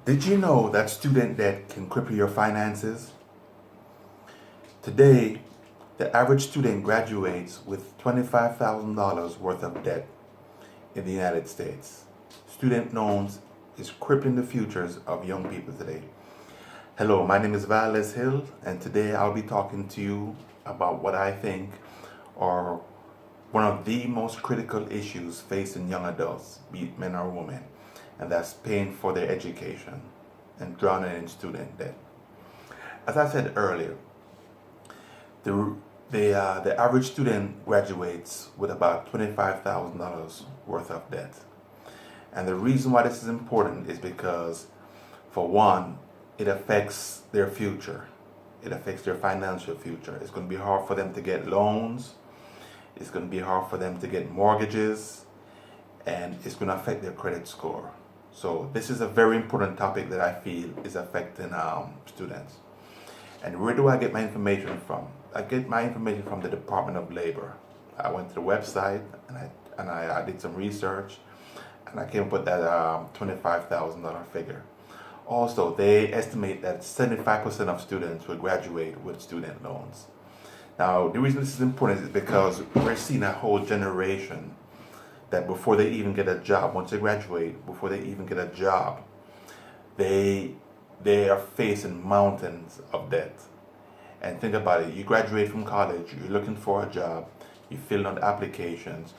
Did you know that student debt can cripple your finances? Today, the average student graduates with $25,000 worth of debt in the United States. Student loans is crippling the futures of young people today. Hello, my name is Valdez Hill, and today I'll be talking to you about what I think are one of the most critical issues facing young adults, be it men or women, and that's paying for their education and drowning in student debt. As I said earlier, the average student graduates with about $25,000 worth of debt. And the reason why this is important is because, for one, it affects their future. It affects their financial future. It's going to be hard for them to get loans. It's going to be hard for them to get mortgages. And it's going to affect their credit score. So this is a very important topic that I feel is affecting students. And where do I get my information from? I get my information from the Department of Labor. I went to the website and I did some research, and I came up with that $25,000 figure. Also, they estimate that 75% of students will graduate with student loans. Now, the reason this is important is because we're seeing a whole generation that before they even get a job, once they graduate, before they even get a job, they are facing mountains of debt. And think about it, you graduate from college, you're looking for a job, you fill out applications,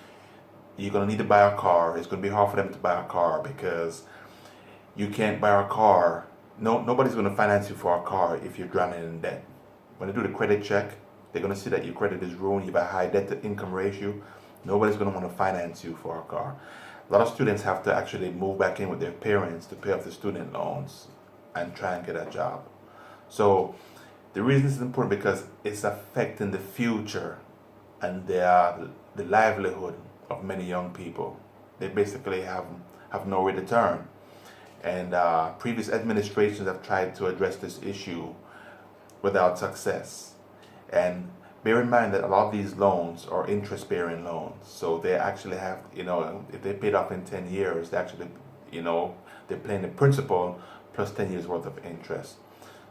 you're going to need to buy a car. It's going to be hard for them to buy a car because you can't buy a car. Nobody's going to finance you for a car if you're drowning in debt. When they do the credit check, they're going to see that your credit is ruined, you have a high debt to income ratio. Nobody's going to want to finance you for a car. A lot of students have to actually move back in with their parents to pay off the student loans and try and get a job. So the reason this is important because it's affecting the future and the livelihood of many young people. They basically have no way to turn. And previous administrations have tried to address this issue without success. And bear in mind that a lot of these loans are interest-bearing loans. So they actually have, if they paid off in 10 years, they actually, they're paying the principal plus 10 years worth of interest.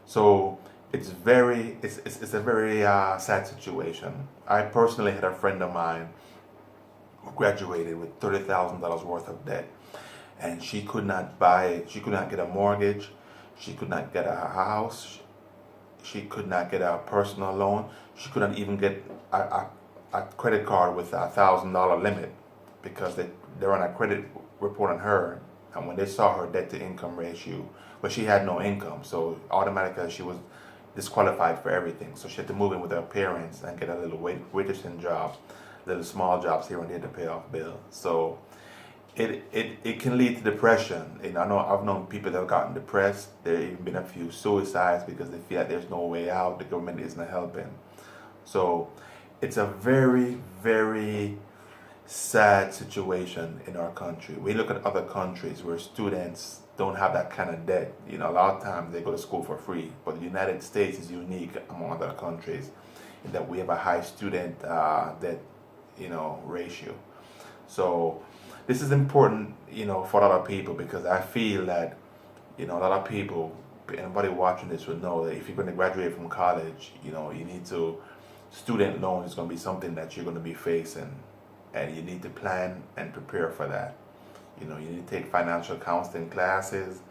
So it's a very sad situation. I personally had a friend of mine who graduated with $30,000 worth of debt, and she could not get a mortgage, she could not get a house, she could not get a personal loan, she could not even get a credit card with $1,000 limit because they run a credit report on her, and when they saw her debt to income ratio, but she had no income, so automatically she was disqualified for everything. So she had to move in with her parents and get a little waitressing job, little small jobs here and there to pay off bills. So it can lead to depression. I've known people that have gotten depressed. There have even been a few suicides because they feel like there's no way out. The government isn't helping. So it's a very, very sad situation in our country. We look at other countries where students don't have that kind of debt. A lot of times they go to school for free, but the United States is unique among other countries in that we have a high student debt, ratio. So this is important, for a lot of people because I feel that, a lot of people, anybody watching this will know that if you're going to graduate from college, you need to, student loan is going to be something that you're going to be facing, and you need to plan and prepare for that. You need to take financial counseling classes.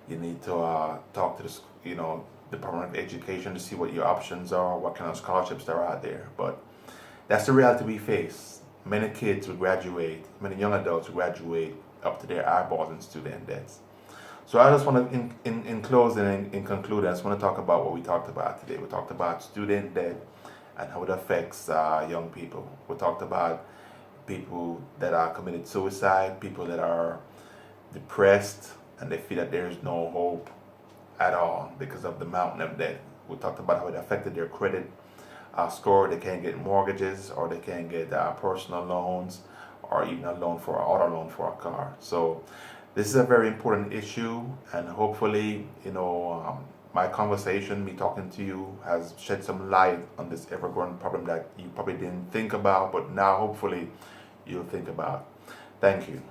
You need to talk to the Department of Education to see what your options are, what kind of scholarships there are out there. But that's the reality we face. Many kids will graduate, many young adults will graduate up to their eyeballs in student debts. So I just want to, in closing, in conclude, I just want to talk about what we talked about today. We talked about student debt and how it affects young people. We talked about people that are committed suicide, people that are depressed and they feel that there is no hope at all because of the mountain of debt. We talked about how it affected their credit score. They can't get mortgages, or they can't get personal loans, or even a loan for an auto loan for a car. So this is a very important issue, and hopefully, my conversation, me talking to you, has shed some light on this ever-growing problem that you probably didn't think about, but now hopefully you'll think about. Thank you.